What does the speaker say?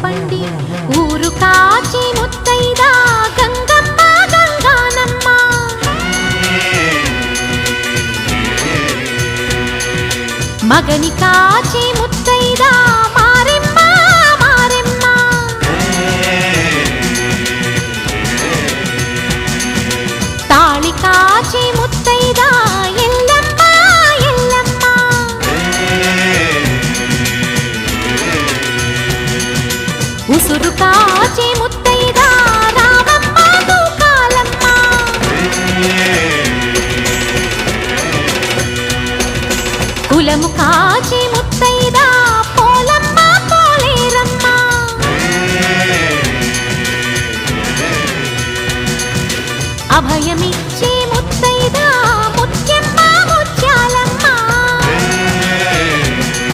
పండి ఊరు కాచి ముత్తైదా గంగమ్మ గంగానమ్మ మగని కాచి ముత్తైదా మారెమ్మ మారెమ్మ తాళి కాచి ముత్తైదా ఎల్లమ్మ ఎల్లమ్మ ఉసురు కాచి ముత్తైదా రామమ్మ తూకాలమ్మ కులము కాచి ముత్తైదా పోలమ్మ పోలేరమ్మ అభయమిచ్చే